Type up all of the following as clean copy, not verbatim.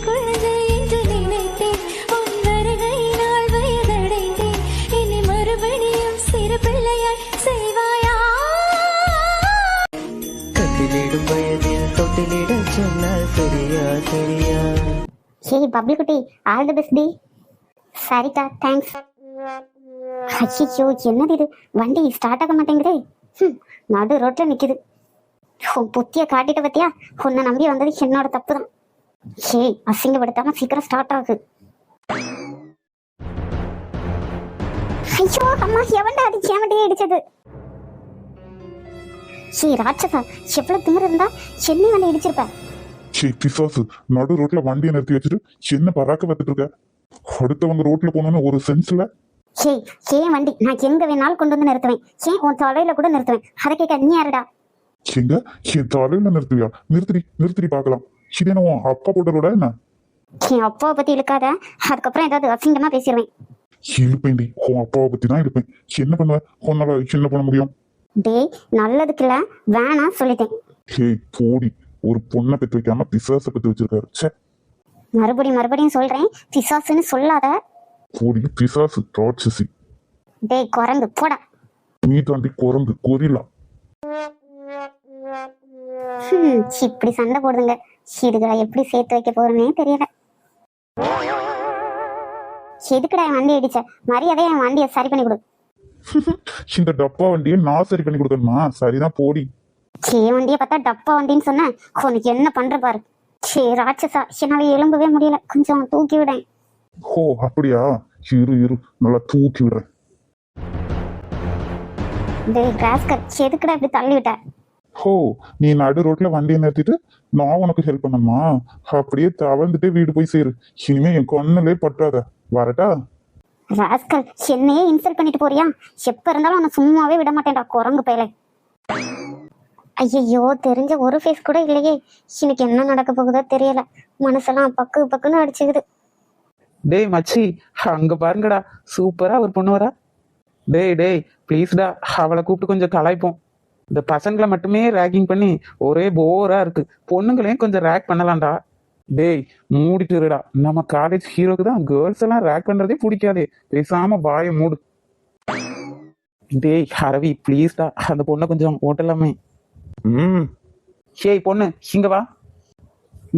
குழந்தை என்று நினைத்தேன். உன் வருகையினால் வயதடைந்தேன். இனி மறுபடியும் சிறு பிள்ளையாய் செய்வாயா? கட்டிலிடும் வயதில் தொட்டிலிட சொன்னால் சரியா சரியா? சரி பப்ளி குட்டி, ஆல் தி பெஸ்ட் டி. சரிக்கா, தேங்க்ஸ். ஐயோ, என்னது இது, வண்டி ஸ்டார்ட் ஆக மாட்டேங்குதே. நடு ரோட்ல நிக்குது. புத்திய காட்டிட்ட பத்தியா, உன்னை நம்பி வந்தது என்னோட தப்பு தான். சரி, அசிங்கப்படுத்தாம சீக்கிரம் ஸ்டார்ட் ஆகு. ஐயோ அம்மா, எவன்டா அது சேமட்டையே அடிச்சது? சரி ராட்சசா, எவ்வளவு திமிரு இருந்தா சென்னை வண்டி இடிச்சிருப்ப. பிசாசு, நடு ரோட்ல வண்டியை நிறுத்தி வச்சுட்டு என்ன பராக்க பார்த்துட்டு இருக்க? அடுத்தவங்க ரோட்ல போனோன்னு ஒரு சென்ஸ்ல. ஏன் வண்டி நான் எங்க வேணாலும் கொண்டு வந்து நிறுத்துவேன். ஏன் உன் தலையில கூட நிறுத்துவேன். அதை கேட்க நீ யாருடா? எங்க என் தலையில நிறுத்துவியா? நிறுத்தி பார்க்கலாம். இது என்ன உன் அப்பா போட்ட ரோடா என்ன? என் அப்பாவை பத்தி இழுக்காத, அதுக்கப்புறம் ஏதாவது அசிங்கமா பேசிடுவேன். இழுப்பேன்டி, உன் அப்பாவை பத்தி தான் இழுப்பேன். என்ன பண்ணுவ? உன்னால என்ன பண்ண முடியும்? டேய், நல்லதுக்குல வேணாம் சொல்லிட்டேன். போடி, ஒரு பொண்ணை பெற்று வைக்காம பிசாச பெற்று வச்சிருக்காரு. சே, மறுபடியும் சொல்றேன், பிசாசுன்னு சொல்லாத. போடி பிசாசு, ராட்சசி. டேய் குரங்கு, போடா. நீ தாண்டி குரங்கு, கொரிலா. இப்படி சண்டை போடுதுங்க. இதுகளை எப்படி சேர்த்து வைக்க போறேன்னே தெரியல. எதுக்குடா என் வண்டி அடிச்ச? மரியாதையா என் வண்டியை சரி பண்ணி கொடு. இந்த டப்பா வண்டியை நான் சரி பண்ணி கொடுக்கணுமா? சரிதான், போடி. வண்டியை பார்த்தா டப்பா வண்டின்னு சொன்ன, உனக்கு என்ன பண்ற பாரு. ராட்சசா, என்னால எழும்பவே முடியல, கொஞ்சம் தூக்கி விடேன். ஓ அப்படியா? இரு நல்லா தூக்கி விடுறேன். டேய் ராஸ்கல், எதுக்குடா இப்படி தள்ளி விட்ட? ஓ, நீ நடு ரோட்ல வண்டியை நிறுத்திட்டு நான் உனக்கு ஹெல்ப் பண்ணணுமா? அப்படியே தவழ்ந்துட்டே வீடு போய் சேரு. இனிமே என் கண்ணுலே பற்றாத. வரட்டா? ராஸ்கல், என்னையே இன்சல்ட் பண்ணிட்டு போறியா? எப்ப இருந்தாலும் உன்னை சும்மாவே விட மாட்டேன்டா, குரங்கு பயலே. ஐயோ, தெரிஞ்ச ஒரு ஃபேஸ் கூட இல்லையே. இன்னைக்கு என்ன நடக்க போகுதோ தெரியல. மனசெல்லாம் பக்குன்னு அடிச்சுக்குது. டேய் மச்சி, அங்க பாருங்கடா, சூப்பரா ஒரு பொண்ணு வரா. டேய் ப்ளீஸ்டா, அவளை கூப்பிட்டு கொஞ்சம் கலாய்ப்போம். இந்த பசங்களை மட்டுமே ரேக்கிங் பண்ணி ஒரே போரா இருக்கு. பொண்ணுங்களையும் கொஞ்சம் ரேக் பண்ணலாம்டா. டேய் மூடிட்டு இருடா. நம்ம காலேஜ் ஹீரோக்கு தான் கேர்ள்ஸ் எல்லாம் ரேக் பண்றதே பிடிக்காதே. பேசாம வாயை மூடு. டேய் ஹரவி, ப்ளீஸ்டா, அந்த பொண்ணை கொஞ்சம் ஓட்டலாமே. ஏய் பொண்ணு, இங்க வா.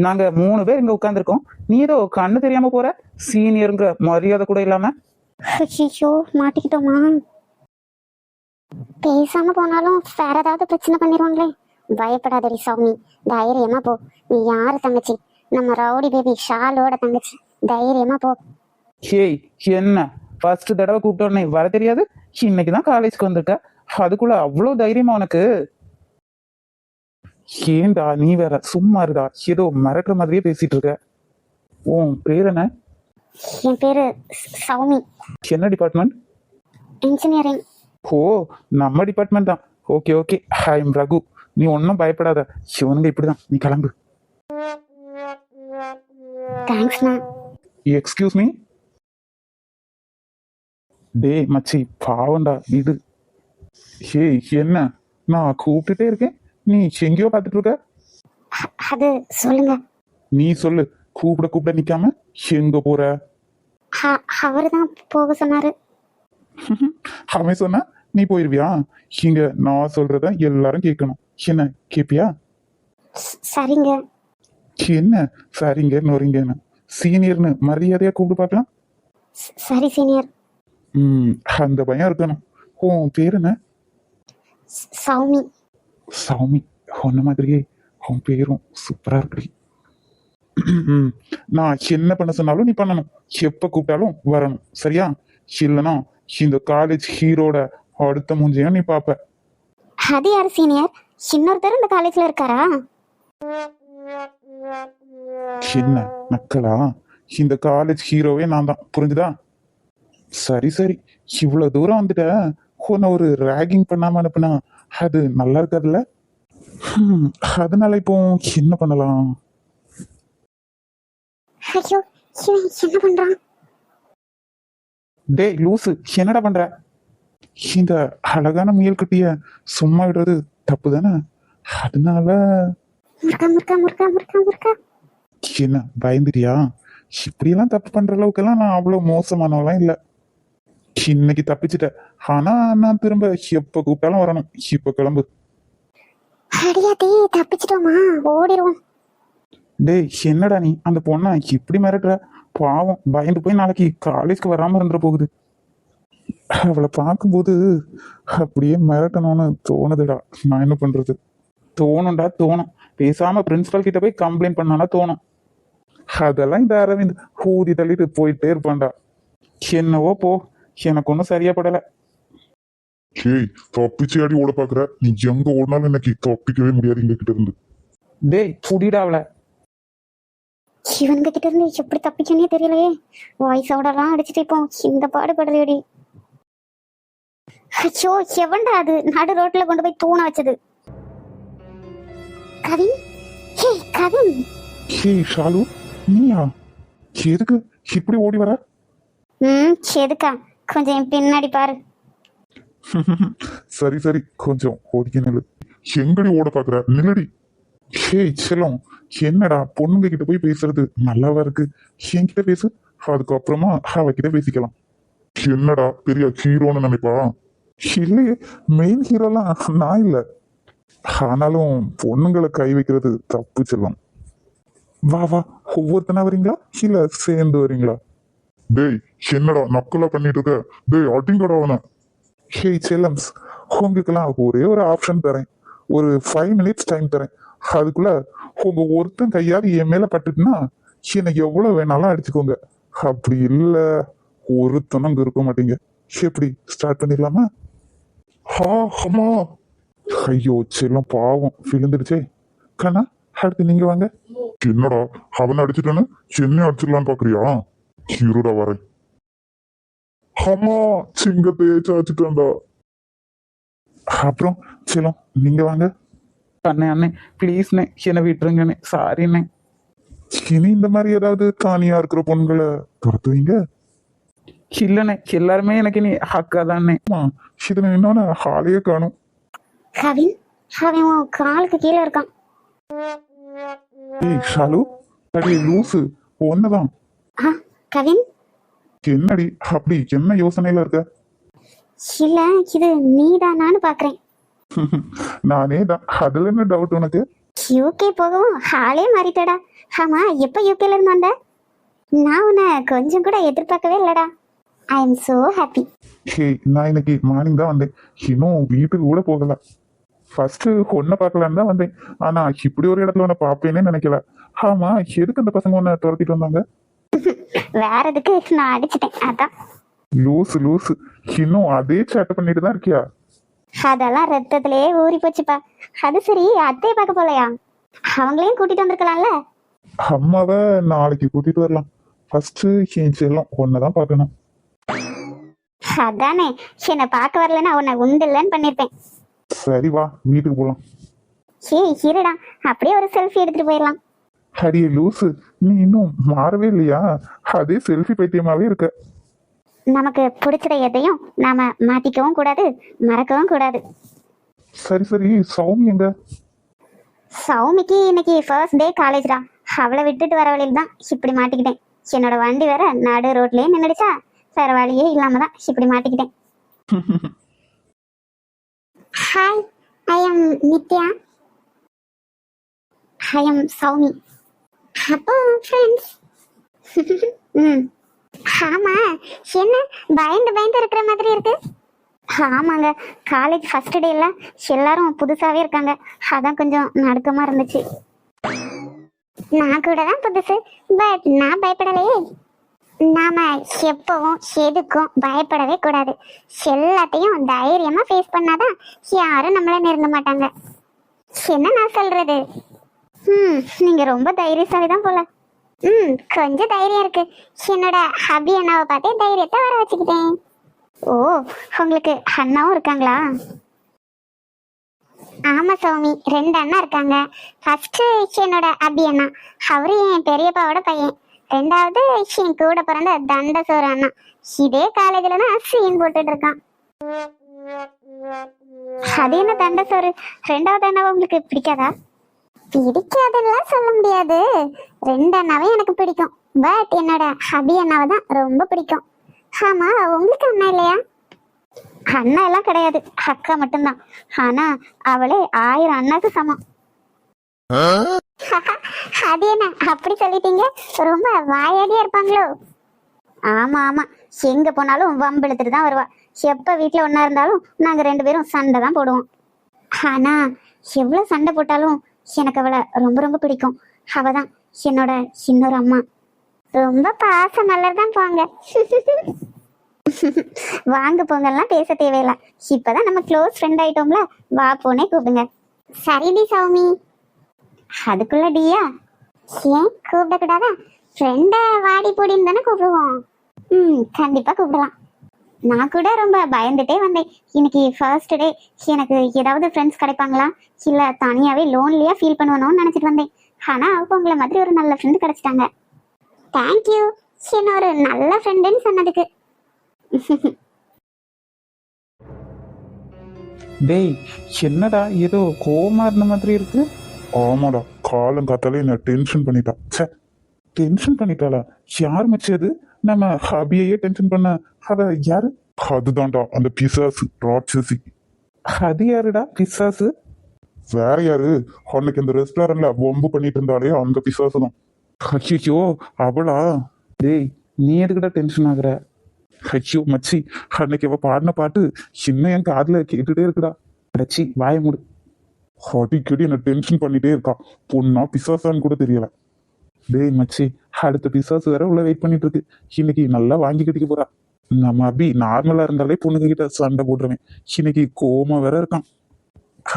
நாங்க 3 பேர் இங்க உட்காந்துருக்கோம். நீ ஏதோ கண்ணு தெரியாம போற. சீனியருங்கிற மரியாதை கூட இல்லாம. ஐயோ, மாட்டிக்கிட்டோமா? பேசாம போனாலும் வேற ஏதாவது பிரச்சனை பண்ணிடுவாங்களே. பயப்படாதடி சௌமி, தைரியமா போ. நீ யாரு தங்கச்சி? நம்ம ரவுடி பேபி ஷாலோட தங்கச்சி. தைரியமா போ. ஏய் என்ன, ஃபர்ஸ்ட் தடவை கூப்பிட்ட உடனே வர தெரியாது? இன்னைக்குதான் காலேஜ்க்கு வந்திருக்க, அதுக்குள்ள அவ்வளவு தைரியமா உனக்கு? ஏண்டா நீ வேற, சும்மா இருடா. ஏதோ மிரட்டுற மாதிரியே பேசிட்டு இருக்க. உன் பேர் என்ன? என் பேரு சௌமி. என்ன டிபார்ட்மெண்ட்? இன்ஜினியரிங். ஓ, நம்ம டிபார்ட்மெண்ட் தான். Okay, I am Raghu. நீ ஒன்னும் பயப்படாத. சிவனுங்க இப்படிதான், நீ கிளம்பு. Thanks ma'am. Excuse me. டேய் மச்சி, பாவண்டா இது. ஏய் என்ன, நான் கூப்பிட்டுட்டே இருக்கேன், நீ எங்கேயோ பார்த்துட்டு இருக்க. அது சொல்லுங்க. நீ சொல்லு, கூப்பிட நிக்காம எங்க போற? அவருதான் போக சொன்னாரு. அவன் சொன்னா நீ போயிருவியா? இங்க நான் சொல்றத எல்லாரும் கேட்கணும். என்ன கேப்பியா? சரிங்க. என்ன சரிங்க நொறிங்கன்னு? சீனியர்னு மரியாதையா கூப்பிட்டு பார்க்கலாம். சரி சீனியர். அந்த பயம் இருக்கணும். உன் பேர் என்ன? சௌமி. சௌமி, உன்ன மாதிரியே உன் பேரும் சூப்பரா இருக்கு. நான் என்ன பண்ண சொன்னாலும் நீ பண்ணணும். எப்ப கூப்பிட்டாலும் வரணும், சரியா? இல்லைன்னா இந்த காலேஜ் ஹீரோட அடுத்த மூஞ்சியா நீ பாப்ப. அது யாரு சீனியர்? இன்னொருத்தர் இந்த காலேஜ்ல இருக்காரா? என்ன நக்கலா? இந்த காலேஜ் ஹீரோவே நான் தான், புரிஞ்சுதா? சரி இவ்வளவு தூரம் வந்துட்ட, உன்னை ஒரு ரேகிங் பண்ணாம அனுப்புனா அது நல்லா இருக்காதுல்ல? அதனால இப்போ என்ன பண்ணலாம்? ஐயோ, என்ன பண்றான்? டேய் லூசு, என்னடா பண்ற? இந்த அழகான முயல் குட்டிய சும்மா விடுறது தப்பு தானே? அதனால முருகா முருகா முருகா முருகா முருகா. என்ன பயந்துட்டியா? இப்படியெல்லாம் தப்பு பண்ற அளவுக்கெல்லாம் நான் அவ்வளவு மோசமானவெல்லாம் இல்லை. இன்னைக்கு தப்பிச்சிட்டேன். ஆனா நான் திரும்ப எப்ப கூப்பிட்டாலும் வரணும். இப்ப கிளம்பு. அடியாத்தி தப்பிச்சிட்டோமா, ஓடிடுவோம். டேய் என்னடா நீ அந்த பொண்ணை இப்படி மிரட்டுற? பாவம் பயந்து போய் நாளைக்கு காலேஜ்க்கு வராம இருந்துட போகுது. அவளை பார்க்கும்போது அப்படியே மிரட்டணும்னு தோணுதுடா. நான் என்ன பண்றது? தோணும்டா தோணும். பேசாம பிரின்சிபல் கிட்ட போய் கம்ப்ளைண்ட் பண்ணானா தோணும். அதெல்லாம் இந்த அரவிந்த் ஊதி தள்ளிட்டு போயிட்டே இருப்பான்டா. என்னவோ போ, எனக்கு ஒன்றும் சரியா படல. ஏய், தப்பிச்சு அடி ஓட பாக்குற. நீ எங்க ஓடினாலும் இன்னைக்கு தப்பிக்கவே முடியாது எங்க கிட்ட இருந்து. டேய் புடிடா அவளை. இவனுங்க கிட்ட இருந்து எப்படி தப்பிச்சனே தெரியலையே. வாய்ஸோடலாம் அடிச்சுட்டு இப்போ இந்த பாடுபடுறேடி. அச்சோ, எவன்டா அது நடு ரோட்ல கொண்டு போய் தூண வச்சது? கவின், ஹே கவின். ஹே ஷாலு, நீயா? எதுக்கு இப்படி ஓடி வர? எதுக்கா? கொஞ்சம் என் பின்னாடி பாரு. சரி சரி, கொஞ்சம் ஒதுக்கி நில்லு. எங்கடி ஓட பாக்குற? நில்லடி. ஹே செல்லம், என்னடா பொண்ணுங்க கிட்ட போய் பேசுறது நல்லாவா இருக்கு? என்கிட்ட பேசு, அதுக்கப்புறமா அவகிட்ட பேசிக்கலாம். என்னடா பெரிய ஹீரோன்னு நினைப்பா? இல்லையே, மெயின் ஹீரோலாம் நான் இல்லை. ஆனாலும் பொண்ணுங்களை கை வைக்கிறது தப்பு செல்லம். வா வா, ஒவ்வொருத்தனா வரீங்களா இல்ல சேர்ந்து வரீங்களா? டேய் என்னடா நக்கலா பண்ணிட்டு இருக்க? டேய் அடிங்கடா அவன. ஹே செல்லம்ஸ், உங்களுக்கெல்லாம் ஒரே ஒரு ஆப்ஷன் தரேன். ஒரு 5 minutes டைம் தரேன். அதுக்குள்ள உங்க ஒருத்தன் கையாவது என் மேல பட்டுட்டுன்னா என்னை எவ்வளவு வேணாலும் அடிச்சுக்கோங்க. அப்படி இல்ல ஒருத்தனும் அங்க இருக்க மாட்டீங்க. எப்படி ஸ்டார்ட் பண்ணிடலாமா? அம்மா. ஐயோ செல்லம் பாவம் விழுந்துடுச்சே. கண்ணா அடுத்து நீங்க வாங்க. என்னடா அவனை அடிச்சுட்டானு என்ன அடிச்சிடலான்னு பாக்குறியா? ஹீரோடா வரேன். அம்மா, சிங்கத்தையே சாச்சுட்டான்டா. அப்புறம் செல்லம் நீங்க வாங்க. அண்ணே அண்ணே ப்ளீஸ்ண்ணே, என்னை விட்டுருங்கண்ணே, சாரிண்ணே. இனி இந்த மாதிரி ஏதாவது காணியா இருக்கிற பொண்களை துரத்துவீங்க? இல்லைண்ணே, எல்லாருமே எனக்கு நீ அக்கா தானே. இதுல இன்னொன்னு ஹாலையே காணும். கவின், அவன் உன் காலுக்கு கீழே இருக்கான். ஏய் ஷாலு, அடி லூசு, ஒன்னதான். கவின், என்னடி அப்படி என்ன யோசனையில இருக்க? இல்ல இது நீதானான்னு பாக்குறேன். நானே தான். அதுல என்ன டவுட் உனக்கு? யூகே போகவும் ஹாலே மாறிட்டடா. ஆமா, எப்ப யூகேல இருந்து வந்த? நான் உன்னை கொஞ்சம் கூட எதிர்பார்க்கவே இல்லடா. I am so happy. Hey, நான் இன்னைக்கு மார்னிங் தான் வந்தேன். இன்னும் வீட்டுக்கு கூட போகல. ஃபர்ஸ்ட் ஒன்ன பார்க்கலான்னு தான் வந்தேன். ஆனா இப்படி ஒரு இடத்துல உன்னை பார்ப்பேனே நினைக்கல. ஆமா, எதுக்கு அந்த பசங்க உன்னை துரத்திட்டு வந்தாங்க? வேற எதுக்கு, நான் அடிச்சிட்டேன் அதான். லூசு லூசு, இன்னும் அதே சேட்டை பண்ணிட்டு தான் இருக்கியா? அதெல்லாம் ரத்தத்திலேயே ஊறி போச்சுப்பா. அது சரி, அத்தையை பார்க்க போலையா? அவங்களையும் கூட்டிட்டு வந்திருக்கலாம்ல. அம்மாவை நாளைக்கு கூட்டிட்டு வரலாம். ஃபர்ஸ்ட் என் செல்லம் ஒன்னதான் பார்க்கணும். அதானே, என்னை பார்க்க வரலன்னா உன்னை உண்டு இல்லைன்னு பண்ணிருப்பேன். சரி வா, வீட்டுக்கு போலாம். ஏய் இருடா, அப்படியே ஒரு செல்ஃபி எடுத்துட்டு போயிடலாம். அடியே லூசு, நீ இன்னும் மாறவே இல்லையா? அதே செல்ஃபி பைத்தியமாவே இருக்க. நமக்கு பிடிச்சத எதையும் நாம மாத்திக்கவும் கூடாது, மறக்கவும் கூடாது. சரி சரி, சௌமி எங்க? சௌமிக்கு இன்னைக்கு ஃபர்ஸ்ட் டே காலேஜ்டா. அவளை விட்டுட்டு வர வழியில் தான் இப்படி மாட்டிக்கிட்டேன். என்னோட வண்டி வேற நடு ரோட்லயே நின்றுடுச்சா, வேற வழியே இல்லாம தான் இப்படி மாட்டிக்கிட்டேன். Hi, I am Nithya. I am Soumi. அப்போ ஃப்ரெண்ட்ஸ். ஆமா, என்ன பயந்து பயந்து இருக்கிற மாதிரி இருக்கு? ஆமாங்க, காலேஜ் ஃபர்ஸ்ட் டேல எல்லாரும் புதுசாவே இருக்காங்க. அதான் கொஞ்சம் நடுக்கமா இருந்துச்சு. நான் கூட தான் புதுசு, பட் நான் பயப்படலையே. நாம எப்பவும் எதுக்கும் பயப்படவே கூடாது. எல்லாத்தையும் தைரியமா ஃபேஸ் பண்ணாதான் யாரும் நம்மள நெருங்க மாட்டாங்க. என்ன நான் சொல்றது? நீங்க ரொம்ப தைரியசாலி தான் போல. கொஞ்சம் தைரியம் இருக்கு. என்னோட ஹபி அண்ணாவை பார்த்தே தைரியத்தை வர வச்சுக்கிட்டேன். ஓ, உங்களுக்கு அண்ணாவும் இருக்காங்களா? ஆமா சௌமி, 2 அண்ணா இருக்காங்க. ஃபர்ஸ்ட் என்னோட அபி அண்ணா, அவரு என் பெரியப்பாவோட பையன். 2வது என் கூட பிறந்த தண்டசோர அண்ணா. இதே காலேஜ்ல தான் சீன் போட்டுட்டு இருக்கான். அது என்ன தண்டசோறு? 2வது அண்ணாவை உங்களுக்கு பிடிக்காதா? பிடிக்காதுலாம் சொல்ல முடியாது. ரெண்டு அண்ணாவே எனக்கு பிடிக்கும். பட் என்னோட ஹபி அண்ணாவை தான் ரொம்ப பிடிக்கும். ஆமா, உங்களுக்கு அண்ணா இல்லையா? அண்ணா எல்லாம் கிடையாது, அக்கா மட்டும்தான். ஆனா அவளே 1000 அண்ணாக்கு சமம். அது என்ன அப்படி சொல்லிட்டீங்க? ரொம்ப வாயாடியா இருப்பாங்களோ? ஆமா ஆமா, எங்க போனாலும் வம்பு இழுத்துட்டு தான் வருவா. எப்ப வீட்டுல ஒன்னா இருந்தாலும் நாங்க 2 பேரும் சண்டை தான் போடுவோம். ஆனா எவ்வளவு சண்டை போட்டாலும் எனக்கு அவளை ரொம்ப ரொம்ப பிடிக்கும். அவதான் என்னோட இன்னொரு அம்மா. ரொம்ப பாச மலர் தான் போங்க. வாங்க போங்கலாம் பேச தேவையில்ல. இப்பதான் நம்ம க்ளோஸ் ஃப்ரெண்ட் ஆயிட்டோம்ல, வா போனே கூப்பிடுங்க. சரிடி சௌமி. அதுக்குள்ள டியா? ஏன் கூப்பிடக்கூடாதா? ஃப்ரெண்ட வாடி போடின்னு தானே கூப்பிடுவோம். கண்டிப்பா கூப்பிடலாம். நான் கூட ரொம்ப பயந்துட்டே வந்தேன். இன்னைக்கு ஃபர்ஸ்ட் டே, எனக்கு ஏதாவது ஃப்ரெண்ட்ஸ் கிடைப்பாங்களா இல்ல தனியாவே லோன்லியா ஃபீல் பண்ணுவணும்னு நினைச்சிட்டு வந்தேன். ஆனா உங்களை மாதிரி ஒரு நல்ல ஃப்ரெண்ட் கிடைச்சிட்டாங்க. தேங்க்யூ, என்ன ஒரு நல்ல ஃப்ரெண்டுன்னு சொன்னதுக்கு. டேய் என்னடா ஏதோ கோவமா இருந்த மாதிரி இருக்கு? ஆமாடா, காலம் காத்தாலே என்ன டென்ஷன் பண்ணிட்டா. ச்சே, டென்ஷன் பண்ணிட்டாளா? யார் மச்சி அது? நம்ம ஹபியையே டென்ஷன் பண்ண அவ யாரு? அதுதான்டா அந்த பிசாசு ராட்சசி. அது யாருடா பிசாசு? வேற யாரு? அன்னைக்கு அந்த ரெஸ்டாரண்ட்ல வம்பு பண்ணிட்டு இருந்தாலே அந்த பிசாசு தான். ஐயோ அவளா? டேய் நீ எதுக்குடா டென்ஷன் ஆகுற? ஐயோ மச்சி, அன்னைக்கு அவ பாடின பாட்டு இன்னும் என் காதுல கேட்டுட்டே இருக்குடா. அடச்சி வாய மூடு. அடிக்கடி என்ன டென்ஷன் பண்ணிட்டே இருக்கா. பொண்ணா பிசாசான்னு கூட தெரியல. டேய் மச்சி, அடுத்த பிசாசு வேற உள்ள வெயிட் பண்ணிட்டு இருக்கு. இன்னைக்கு நல்லா வாங்கி கட்டிக்க போறா. நம்ம அபி நார்மலா இருந்தாலே பொண்ணுங்க கிட்ட சண்டை போடுறவன் இன்னைக்கு கோமா வேற இருக்கான்.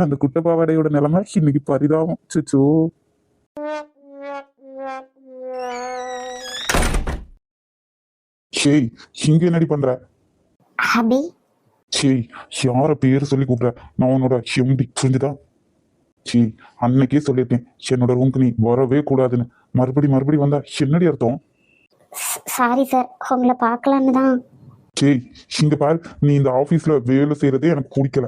அந்த குட்ட பாவாடையோட நிலைமை இன்னைக்கு பரிதாபம். சுச்சோ. ஷேய், இங்க என்னடி பண்ற? ஹபி. ஷேய், யார பேர் சொல்லி கூப்பிடுற? நான் உன்னோட எம்டி புரிஞ்சுதா? ஷேய், அன்னைக்கே சொல்லியிருக்கேன் என்னோட ரூம்க்கு நீ வரவே கூடாதுன்னு. மறுபடி வந்தா என்னடி அர்த்தம்? சாரி சார், உங்களை பார்க்கலான்னு தான். ஷேய், இங்க பாரு, நீ இந்த ஆபீஸ்ல வேலை செய்யறதே எனக்கு பிடிக்கல.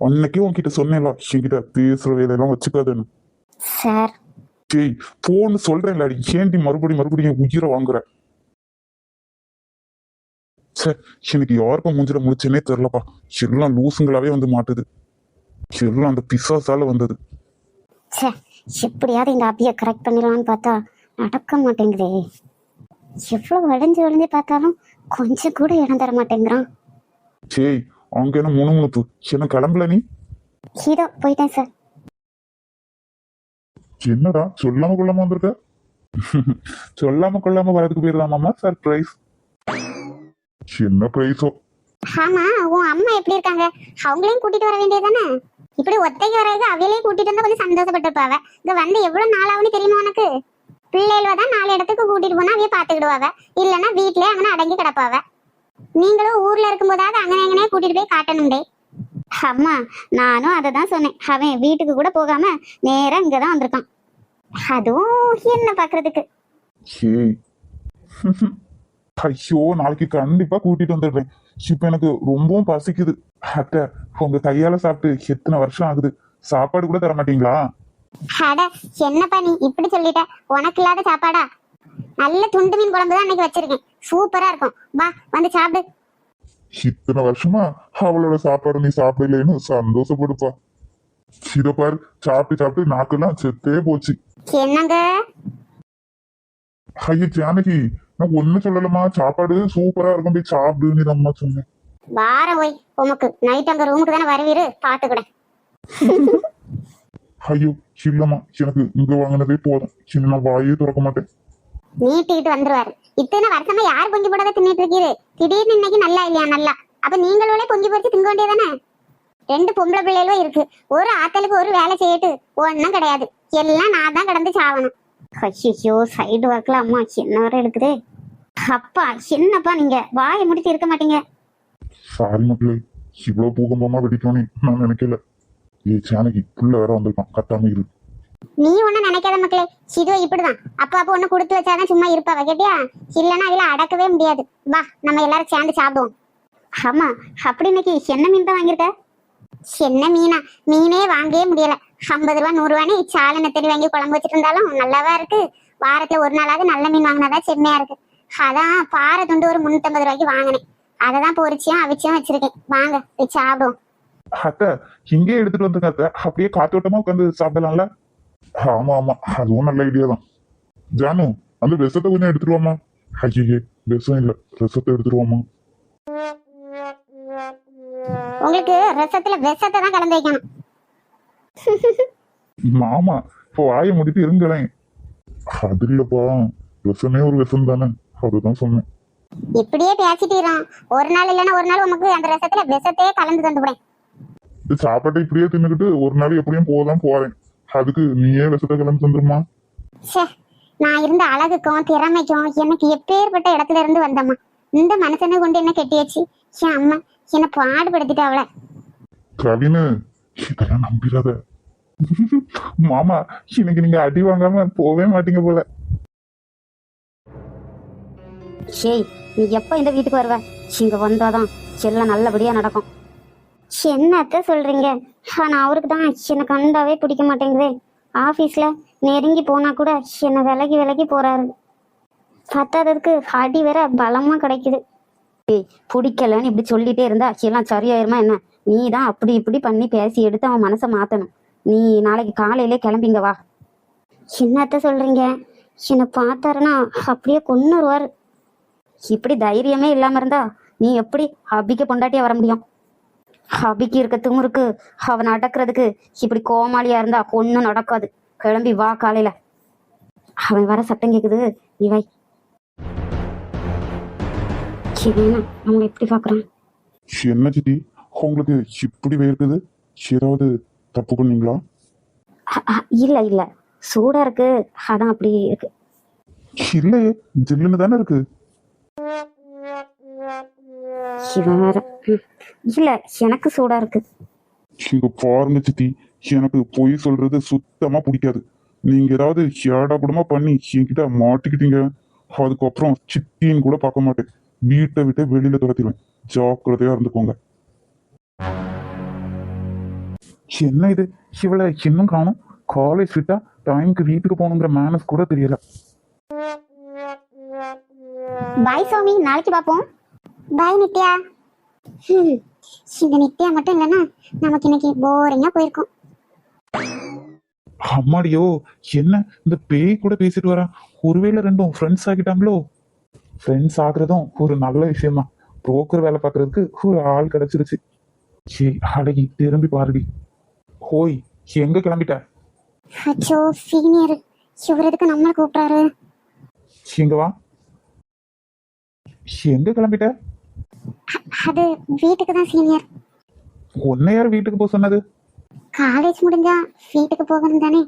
அன்னைக்கே உன்கிட்ட சொன்னேன்ல, என்கிட்ட பேசுற வேலையெல்லாம் வச்சுக்காதுன்னு. சார். ஷேய், போன்னு சொல்றேன்ல, ஏன்டி மறுபடியும் உயிரை வாங்குற? சார், எனக்கு யாருக்கும் மூஞ்சில முடிச்சுன்னே தெரியலப்பா. எல்லாம் லூசுங்களாவே வந்து மாட்டுது. எல்லாம் அந்த பிசாசால வந்தது. சே, எப்படியாவது இந்த அபியை கரெக்ட் பண்ணிடலான்னு பார்த்தா நடக்க மாட்டேங்குதே. எவ்வளவு வளைஞ்சு பார்த்தாலும் கொஞ்சம் கூட இடம் தர மாட்டேங்கிறான். சேய், அங்க என்ன முணுமுணுப்பு? என்ன கிளம்பல நீ? இதோ போயிட்டேன் சார். என்னடா சொல்லாம கொள்ளாம வந்திருக்க? சொல்லாம கொள்ளாம வரதுக்கு போயிடலாமாமா சர்ப்ரைஸ். என்ன பிரைஸோ? ஆமா, உன் அம்மா எப்படி இருக்காங்க? அவங்களையும் கூட்டிட்டு வர வேண்டியதானே? இப்படி ஒத்தைக்கு வர்றது அவையிலையும் கூட்டிட்டு வந்தா கொஞ்சம் சந்தோஷப்பட்டிருப்பாவ. இங்க வந்து எவ்வளவு நாளாவுன்னு தெரியுமா உனக்கு? பிள்ளைகள தான் 4 இடத்துக்கு கூட்டிட்டு போனா அவைய பாத்துக்கிடுவாவ, இல்லன்னா வீட்லயே அங்கே அடங்கி கிடப்பாவ. நீங்களும் ஊர்ல இருக்கும்போதாவது அங்கனே கூட்டிட்டு போய் காட்டணும்டே. அம்மா, நானும் அதை தான் சொன்னேன். அவன் வீட்டுக்கு கூட போகாம நேரா இங்கதான் வந்திருக்கான். அதுவும் என்ன பாக்குறதுக்கு. ஐயோ, நாளைக்கு கண்டிப்பா கூட்டிட்டு வந்துடுறேன். இப்ப எனக்கு ரொம்பவும் பசிக்குது. அத்தை, உங்க கையால சாப்பிட்டு எத்தனை வருஷம் ஆகுது. சாப்பாடு கூட தர மாட்டீங்களா? அட என்னப்பா நீ இப்படி சொல்லிட்ட? உனக்கு இல்லாத சாப்பாடா? நல்ல துண்டு மீன் குழம்பு தான் அன்னைக்கு வச்சிருக்கேன், சூப்பரா இருக்கும். வா வந்து சாப்பிடு. இத்தனை வருஷமா அவளோட சாப்பாடு நீ சாப்பிடலன்னு சந்தோஷப்படுப்பா. இத பாரு, சாப்பிட்டு நாக்கெல்லாம் செத்தே போச்சு. என்னங்க? ஐயோ ஜானகி, நான் ஒண்ணு சொல்லலமா, சாப்பாடு சூப்பரா இருக்கும், போய் சாப்பிடுன்னு நீ அம்மா சொன்னேன். வாரம் போய் உமக்கு நைட் அங்க ரூமுக்கு தானே வருவீரு, பாத்துக்கூட. ஐயோ இல்லம்மா, எனக்கு இங்க வாங்கினதே போதும். சின்ன நான் வாயே திறக்க மாட்டேன். நீட்டிட்டு வந்துருவாரு. இத்தனை வருஷமா யார் பொங்கி போடாத தின்னுட்டு இருக்கீரு? திடீர்னு இன்னைக்கு நல்லா இல்லையா? நல்லா. அப்ப நீங்களோட பொங்கி போட்டு திங்க வேண்டியதானே? 2 பொம்பளை பிள்ளைகளும் இருக்கு. ஒரு ஆத்தலுக்கு ஒரு வேலை செய்யட்டு ஒன்னும் கிடையாது. எல்லாம் நான் தான் கடந்து சாவணும். ஐயோ, சைடு வாக்குல அம்மா என்ன வர எடுக்குதே. அப்பா என்னப்பா நீங்க வாயை முடிச்சு இருக்க மாட்டீங்க? சாரி மக்களே, இவ்வளவு பூகம்பமா வெடிக்கணும்னு நான் நினைக்கல. ஜானகி, புள்ள வேற வந்திருக்கான், கட்டாம இரு. நீ ஒண்ணு நினைக்காத மக்களே, இதோ இப்படிதான் அப்பா ஒண்ணு கொடுத்து வச்சாதான் சும்மா இருப்பாவ, கேட்டியா? இல்லன்னா அதுல அடக்கவே முடியாது. வா நம்ம எல்லாரும் சேர்ந்து சாப்பிடுவோம். ஆமா, அப்படி இன்னைக்கு என்ன மீன் தான் வாங்கியிருக்க? என்ன மீனா? மீனே வாங்கவே முடியல. 50 ரூபா 100 ரூபான்னு சாலை நெத்தடி வாங்கி குழம்பு வச்சுட்டு இருந்தாலும் நல்லாவா இருக்கு. வாரத்துல ஒரு நாளாவது நல்ல மீன் வாங்கினாதான் செம்மையா இருக்கு. அதான் பாறை துண்டு ஒரு 350 ரூபாய்க்கு வாங்கினேன். அதை தான் பொரிச்சியும் அவிச்சியும் வச்சிருக்கேன். வாங்க போய் சாப்பிடுவோம். அத்தை இங்கேயே எடுத்துட்டு வந்துங்க அத்தை, அப்படியே காத்தோட்டமா உட்காந்து சாப்பிடலாம்ல. ஆமா ஆமா, அதுவும் நல்ல ஐடியா தான். ஜானு, அந்த விஷத்தை கொஞ்சம் எடுத்துருவாமா. ஐயே, விஷம் இல்ல, ரசத்தை எடுத்துருவாமா. உங்களுக்கு ரசத்துல விஷத்தை தான் கலந்து வைக்கணும். மாமா இப்போ வாயை முடிட்டு இருங்களேன். அது இல்லப்பா, விஷமே ஒரு விஷம் தானே, அதுதான் சொன்னேன். இப்படியே பேசிட்டீரான். ஒரு நாள் இல்லைன்னா ஒரு நாள் உனக்கு அந்த ரசத்துல விஷத்தையே கலந்து தந்துவிடேன். இது சாப்பாட்டை இப்படியே தின்னுக்கிட்டு ஒரு நாள் எப்படியும் போதான் போறேன். அதுக்கு நீயே விஷத்தை கலந்து தந்துருமா. ச்சே, நான் இருந்த அழகுக்கும் திறமைக்கும் எனக்கு எப்பேற்பட்ட இடத்துல இருந்து வந்தம்மா. இந்த மனுஷனை கொண்டு என்ன கெட்டியாச்சு. என் அம்மா என்னை பாடுபடுத்திட்டு அவளை. கவினு, இதெல்லாம் நம்பிடாத. மாமா, இன்னைக்கு நீங்க அடி வாங்காம போவே மாட்டீங்க போல. ஷேய், நீ எப்ப இந்த வீட்டுக்கு வருவ? இங்க வந்தாதான் எல்லாம் நல்லபடியா நடக்கும். என்னத்த சொல்றீங்க? ஆனா அவருக்கு தான் என்னை கண்டாவே பிடிக்க மாட்டேங்குதே. ஆபீஸ்ல நெருங்கி போனா கூட என்னை விலகி விலகி போறாரு. பத்தாததுக்கு அடி வேற பலமா கிடைக்குது. ஏய், பிடிக்கலன்னு இப்படி சொல்லிட்டே இருந்தா எல்லாம் சரியாயிருமா என்ன? நீ தான் அப்படி இப்படி பண்ணி பேசி எடுத்து அவன் மனசை மாத்தணும். நீ நாளைக்கு காலையிலே கிளம்பிங்க வா. என்னத்த சொல்றீங்க? என்னை பார்த்தாருன்னா அப்படியே கொன்னுருவாரு. இப்படி தைரியமே இல்லாம இருந்தா நீ எப்படி அபிக்கு பொண்டாட்டியா வர முடியும்? அபிக்கு இருக்க திமுருக்கு அவன் அடக்குறதுக்கு இப்படி கோமாளியா இருந்தா ஒன்னும் நடக்காது. கிளம்பி வா காலையில. அவன் வர சத்தம் கேக்குது, நீ வை. சிவனா அவங்க எப்படி பாக்குறான்? என்ன சித்தி, உங்களுக்கு இப்படி வேர்க்குது? ஏதாவது தப்பு பண்ணீங்களா? இல்ல இல்ல, சூடா இருக்கு, அதான் அப்படி இருக்கு. இல்லையே, ஜில்லுன்னு தானே இருக்கு. இவன் வேற. இல்ல, எனக்கு சூடா இருக்கு. இங்க பாருங்க சித்தி, எனக்கு பொய் சொல்றது சுத்தமா பிடிக்காது. நீங்க ஏதாவது ஏடா கூடமா பண்ணி என்கிட்ட மாட்டிக்கிட்டீங்க, அதுக்கப்புறம் சித்தின்னு கூட பார்க்க மாட்டேன். வீட்டை விட்டு வெளியில துரத்திடுவேன். ஜாக்கிரதையா இருந்துக்கோங்க. என்ன இது, இவளை இன்னும் காணும். காலேஜ் விட்டா டைமுக்கு வீட்டுக்கு போகணுங்கிற மேனஸ் கூட தெரியல. பாய் சாமி, நாளைக்கு பாப்போம். பாய் நித்யா. இந்த நித்யா மட்டும் இல்லைன்னா நமக்கு இன்னைக்கு போரிங்கா போயிருக்கும். அம்மாடியோ, என்ன இந்த பேய் கூட பேசிட்டு வரா? ஒருவேளை ரெண்டும் ஃப்ரெண்ட்ஸ் ஆகிட்டாங்களோ? ஃப்ரெண்ட்ஸ் ஆகுறதும் ஒரு நல்ல விஷயமா. புரோக்கர் வேலை பார்க்கறதுக்கு ஒரு ஆள் கிடைச்சிருச்சு. சரி அழகி, திரும்பி பாருடி. ஹோய், எங்க கிளம்பிட்ட? அச்சோ சீனியர், இவர் எதுக்கு நம்மளை கூப்பிட்டாரு? எங்க வா. எங்க கிளம்பிட்ட? அது வீட்டுக்கு தான் சீனியர். உன்னை யார் வீட்டுக்கு போக சொன்னது? காலேஜ் முடிஞ்சா வீட்டுக்கு போகணும் தானே.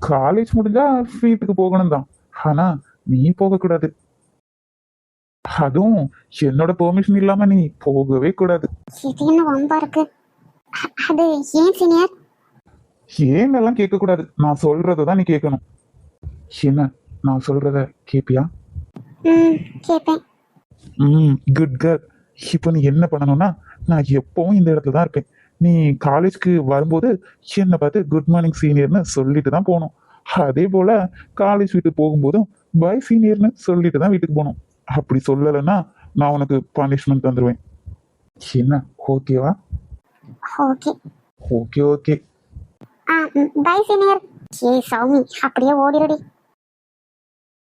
காலேஜ் முடிஞ்சா வீட்டுக்கு போகணும் தான், ஆனா நீ போக கூடாது. அதுவும் என்னோட பெர்மிஷன் இல்லாம நீ போகவே கூடாது. இது என்ன வம்பா இருக்கு? அது ஏன் சீனியர்? ஏன்னெல்லாம் கேட்க கூடாது, நான் சொல்றதான் நீ கேட்கணும். என்ன, நான் சொல்றத கேப்பியா? கேட்பேன். Good girl. இப்போ நீ என்ன பண்ணணும்னா, நான் எப்பவும் இந்த இடத்துல தான் இருப்பேன். நீ காலேஜ்க்கு வரும்போது என்னை பார்த்து குட் மார்னிங் சீனியர்னு சொல்லிட்டு தான் போகணும். அதே போல காலேஜ் வீட்டுக்கு போகும்போதும் பை சீனியர்னு சொல்லிட்டு தான் வீட்டுக்கு போகணும். அப்படி சொல்லலைன்னா நான் உனக்கு பனிஷ்மெண்ட் தந்துடுவேன். என்ன, ஓகேவா? Okay okay okay. Bye senior. ஏய் சௌமி, அப்படியே ஓடிடுடி.